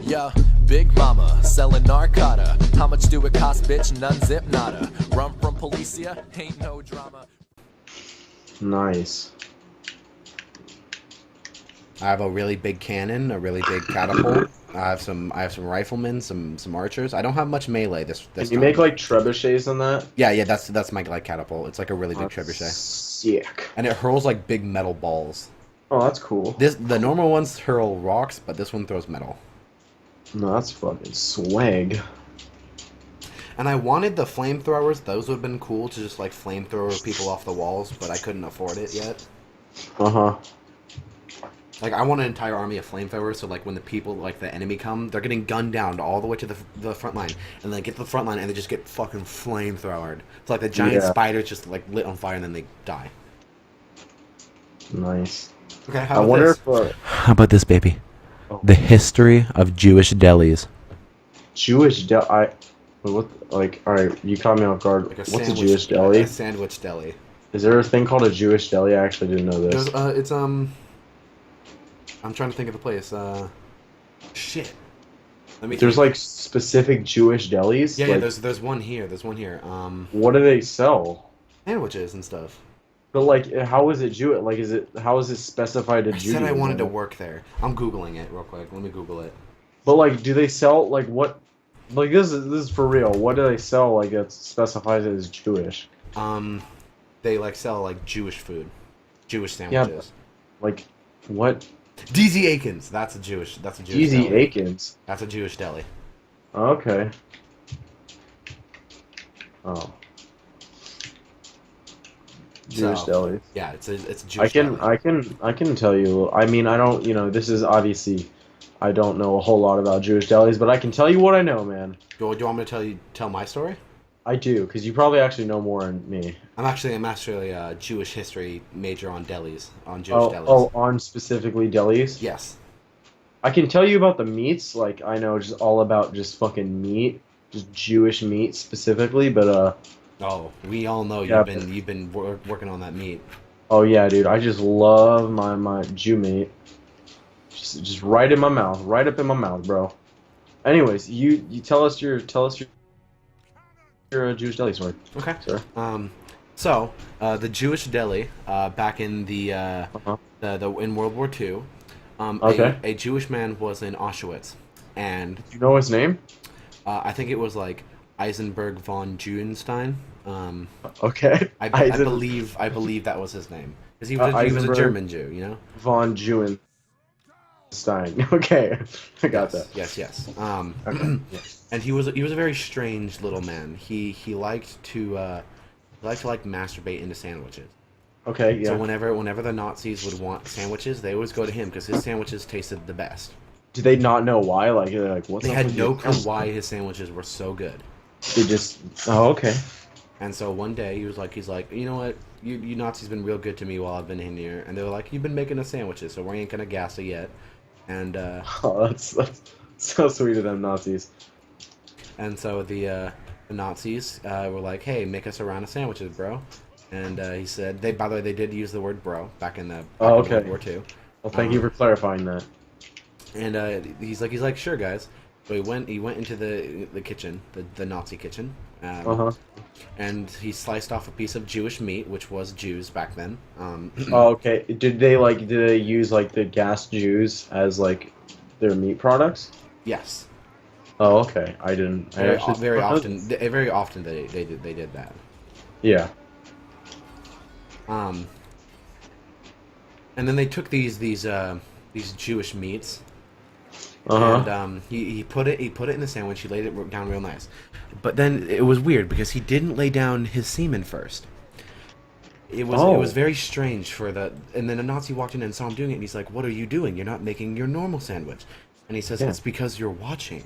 Yeah, Big Mama, selling narcotica. How much do it cost, bitch? None zip nada. Run from policia, ain't no drama. Nice. I have a really big cannon, a really big catapult. I have some riflemen, some archers. I don't have much melee this Can you time. make like trebuchets on that? Yeah, that's my like catapult. It's like a really big That's trebuchet, sick. and it hurls like big metal balls. Oh, that's cool. The normal ones hurl rocks, but this one throws metal. No, that's fucking swag. And I wanted the flamethrowers; those would have been cool to just like flamethrower people off the walls, but I couldn't afford it yet. Uh-huh. Like I want an entire army of flamethrowers, so like when the people, like the enemy come, they're getting gunned down all the way to the front line, and they get to the front line and they just get fucking flamethrowered. It's like the giant spiders just like lit on fire and then they die. Nice. Okay, I wonder if how about this, baby? Oh. The history of Jewish delis. What, like, alright, you caught me off guard. Like What's a Jewish deli? A sandwich deli. Is there a thing called a Jewish deli? I actually didn't know this. It's I'm trying to think of the place. Shit. There's like specific Jewish delis? Yeah, like, yeah. There's one here. There's one here. What do they sell? Sandwiches and stuff. But like, how is it Jewish? Like, how is it specified to I Judaism? said I wanted to work there. I'm googling it real quick. Let me Google it. But like, do they sell like what? Like this is for real. What do they sell like that specifies it as Jewish? They like sell like Jewish food, Jewish Yeah, sandwiches. like what? DZ Aikens. That's a Jewish. Easy deli. Aikens. That's a Jewish deli. Okay. Oh. Jewish deli. Yeah, it's a Jewish. deli. I can tell you. I mean, I don't. This is obviously. I don't know a whole lot about Jewish delis, but I can tell you what I know, man. Do you want me to tell my story? I do, because you probably actually know more than me. I'm actually a Jewish history major on delis, on Jewish delis. Oh, on specifically delis? Yes. I can tell you about the meats, like I know just all about just fucking meat, just Jewish meat specifically, but Oh, we all know Yeah, you've been working on that meat. oh yeah, dude, I just love my Jew meat. Just right in my mouth, right up in my mouth, bro. Anyways, you tell us your Jewish deli story. Okay. Sir. So the Jewish deli back in the in World War II, Okay. a Jewish man was in Auschwitz, and You know his name? I think it was like Eisenberg von Judenstein. Okay. I believe that was his name because he was a Eisenberg German Jew, you know. Von Judenstein. Okay, I got that. Yes. Okay. Yeah. And he was a very strange little man. He liked to masturbate into sandwiches. Okay, yeah. So whenever the Nazis would want sandwiches, they always go to him because his sandwiches tasted the best. Do they not know why? Like, they're like, what's They up had with no you? clue why his sandwiches were so good. They just. Oh, okay. And so one day he's like, you know what, you Nazis been real good to me while I've been in here, and they were like, you've been making us sandwiches, so we ain't gonna gas it yet. And Oh, that's so sweet of them Nazis. and so the Nazis were like, hey, make us a round of sandwiches, bro. And he said, by the way, they did use the word bro back in Okay. World War II. Well, thank you for clarifying that. And he's like, sure, guys. So he went into the kitchen, the Nazi kitchen, and he sliced off a piece of Jewish meat, which was Jews back then. Oh, okay. Did they use like the gas Jews as like their meat products? Yes. Oh, okay. I didn't. I actually Very often they did that. Yeah. And then they took these Jewish meats. And he put it in the sandwich. He laid it down real nice, but then it was weird because he didn't lay down his semen first. It was very strange and then a Nazi walked in and saw him doing it, and he's like, "What are you doing? You're not making your normal sandwich." And he says, "It's because you're watching."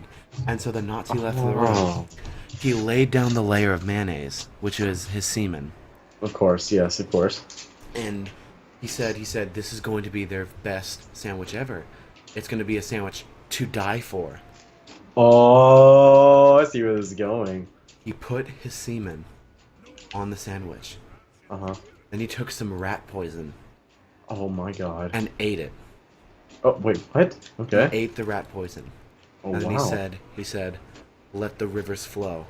And so the Nazi left the room. He laid down the layer of mayonnaise, which is his semen. Of course, yes, of course. And he said, this is going to be their best sandwich ever. It's going to be a sandwich to die for. Oh, I see where this is going. He put his semen on the sandwich. Then he took some rat poison. Oh my god. And ate it. Oh, wait, what? Okay. He ate the rat poison. Oh And then wow. he said, "Let the rivers flow,"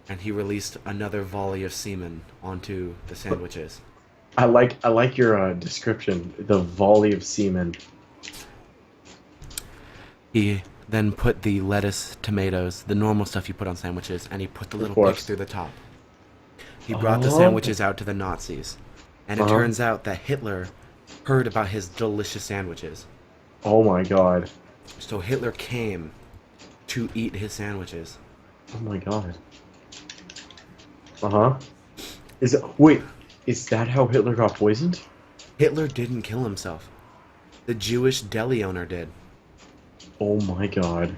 and he released another volley of semen onto the sandwiches. I like your description. The volley of semen. He then put the lettuce, tomatoes, the normal stuff you put on sandwiches, and he put the Of little pigs course. through the top. He brought the Oh. sandwiches out to the Nazis, and it Uh-huh. turns out that Hitler heard about his delicious sandwiches. Oh my god. So Hitler came to eat his sandwiches. Oh my god. Uh-huh. Wait, is that how Hitler got poisoned? Hitler didn't kill himself. The Jewish deli owner did. Oh my god.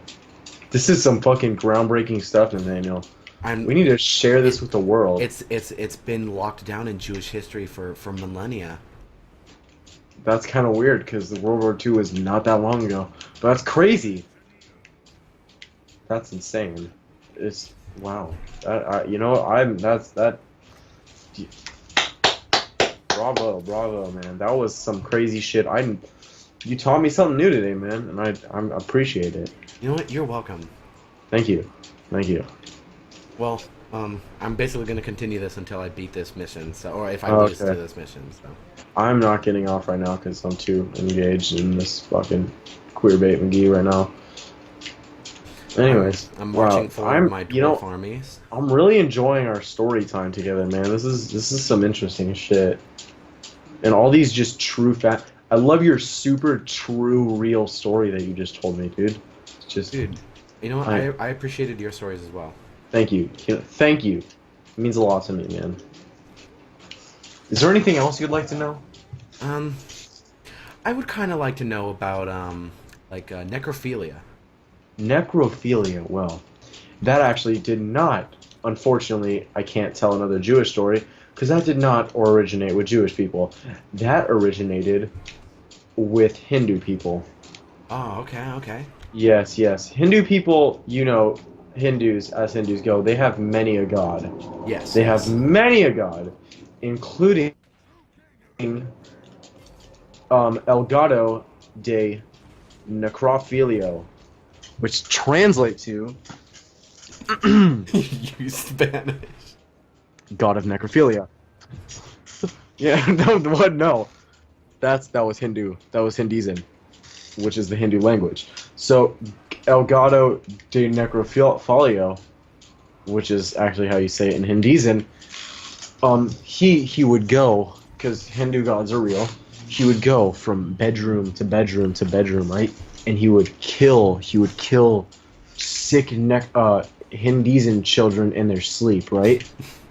This is some fucking groundbreaking stuff, Nathaniel. And We need to share this with the world. it's been locked down in Jewish history for millennia. That's kind of weird because the World War II was not that long ago. But that's crazy. That's insane. It's wow. You know, bravo, man. That was some crazy shit. You taught me something new today, man, and I appreciate it. You know what? You're welcome. Thank you. Well, I'm basically going to continue this until I beat this mission, or if I Oh, lose to okay. this mission. So. I'm not getting off right now because I'm too engaged in this fucking queerbait McGee right now. Anyways, I'm marching forward my you know, dwarf armies. I'm really enjoying our story time together, man. This is some interesting shit, and all these just true fact. I love your super true, real story that you just told me, dude. It's just, Dude, you know what? I appreciated your stories as well. thank you, thank you. It means a lot to me, man. Is there anything else you'd like to know? I would kind of like to know about necrophilia. Necrophilia. Well, that actually did not. Unfortunately, I can't tell another Jewish story because that did not originate with Jewish people. That originated with Hindu people. Oh, okay. Yes. Hindu people, you know, Hindus, as Hindus go, they have many a god. Yes. They have many a god, including El Gato de Necrofilio, which translates to You Spanish. God of Necrophilia. Yeah, no. That was Hindu. That was Hinduism, which is the Hindu language. So, El Gato de Necrophilia, which is actually how you say it in Hinduism, he would go, because Hindu gods are real, he would go from bedroom to bedroom to bedroom, right? And he would kill sick Hinduism children in their sleep, right?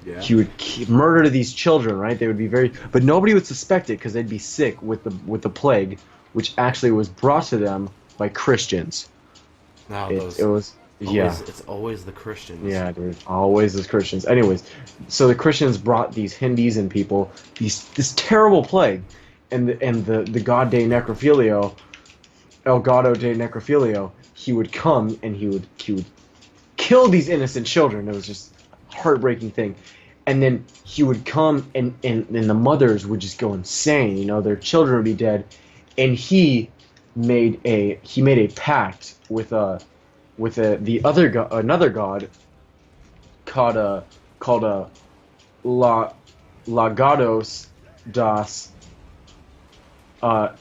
Yeah. He would murder these children, right? They would be but nobody would suspect it because they'd be sick with the plague, which actually was brought to them by Christians. No, it's always the Christians. Yeah, dude, always the Christians. Anyways, so the Christians brought these Hinduism people this terrible plague, and the god de Necrophilio, El Gato de Necrophilio, he would come and he would kill these innocent children. It was just a heartbreaking thing. And then he would come and the mothers would just go insane. You know, their children would be dead. And he made a pact with another god called Lagados das I'm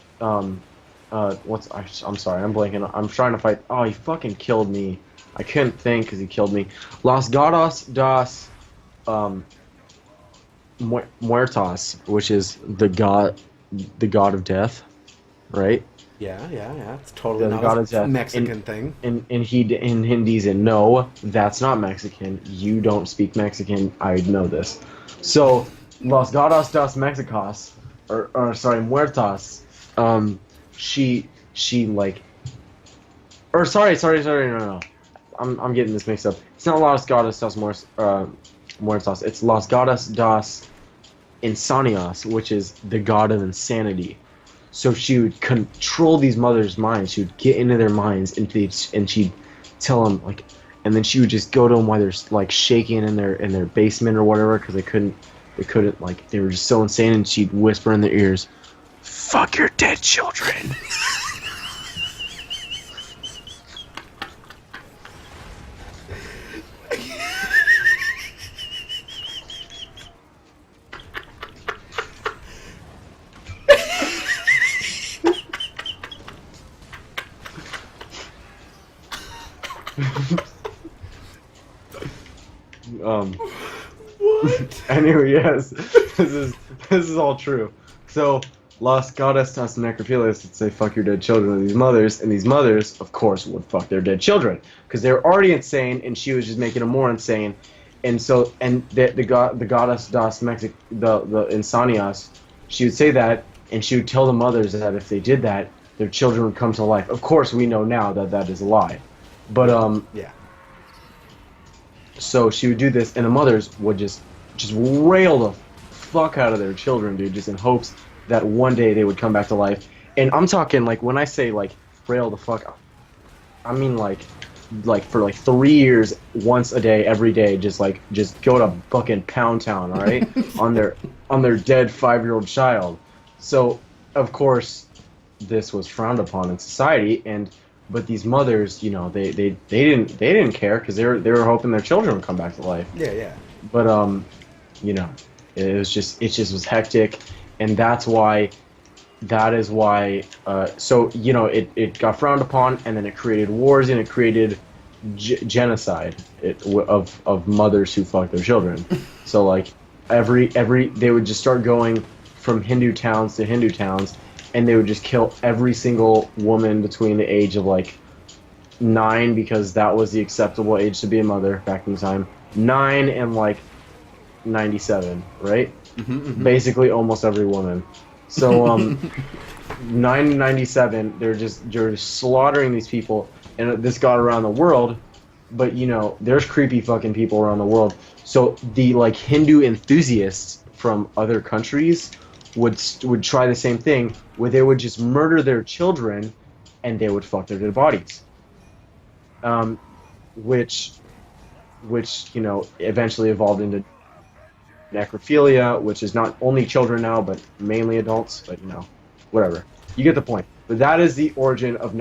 sorry, I'm blanking. I'm trying to fight. Oh, he fucking killed me. I couldn't think because he killed me. Las Gatos das Muertos, which is the god of death, right? Yeah. It's totally The not god a of death. Mexican thing. In Hinduism, no, that's not Mexican. You don't speak Mexican. I know this. So Las Gatos das Mexicas, or sorry, Muertas. She like, or sorry, no. I'm getting this mixed up. It's not Las Gatos das Muertas. It's Las Gatos das Insanias, which is the god of insanity. So she would control these mothers' minds. She would get into their minds, and she'd tell them like, and then she would just go to them while they're like shaking in their basement or whatever because they couldn't like they were just so insane, and she'd whisper in their ears, "Fuck your dead children." What? Anyway, yes, this is all true. So, Las Gatas das Necrophilias would say, fuck your dead children to these mothers, and these mothers, of course, would fuck their dead children. Because they were already insane, and she was just making them more insane. And so, and the Gatas das Mexic, the Insanias, she would say that, and she would tell the mothers that if they did that, their children would come to life. Of course, we know now that that is a lie. But, Yeah. so she would do this, and the mothers would just rail the fuck out of their children, dude, just in hopes that one day they would come back to life. And I'm talking, like, when I say, like, rail the fuck, I mean, like for, like, 3 years, once a day, every day, just go to fucking Pound Town, all right? on their dead 5-year-old child. So, of course, this was frowned upon in society, but these mothers, you know, they didn't care, because they were hoping their children would come back to life. Yeah, yeah. But you know, it just was hectic, and that is why. So you know, it got frowned upon, and then it created wars, and it created genocide of mothers who fucked their children. So like every they would just start going from Hindu towns to Hindu towns, and they would just kill every single woman between the age of like 9, because that was the acceptable age to be a mother back in the time. 9 and like 97, right? Basically almost every woman. So 9 and 97, they're just slaughtering these people, and this got around the world. But you know, there's creepy fucking people around the world. So the like Hindu enthusiasts from other countries would try the same thing, where they would just murder their children, and they would fuck their dead bodies. Which you know eventually evolved into necrophilia, which is not only children now, but mainly adults. But you know, whatever. You get the point. But that is the origin of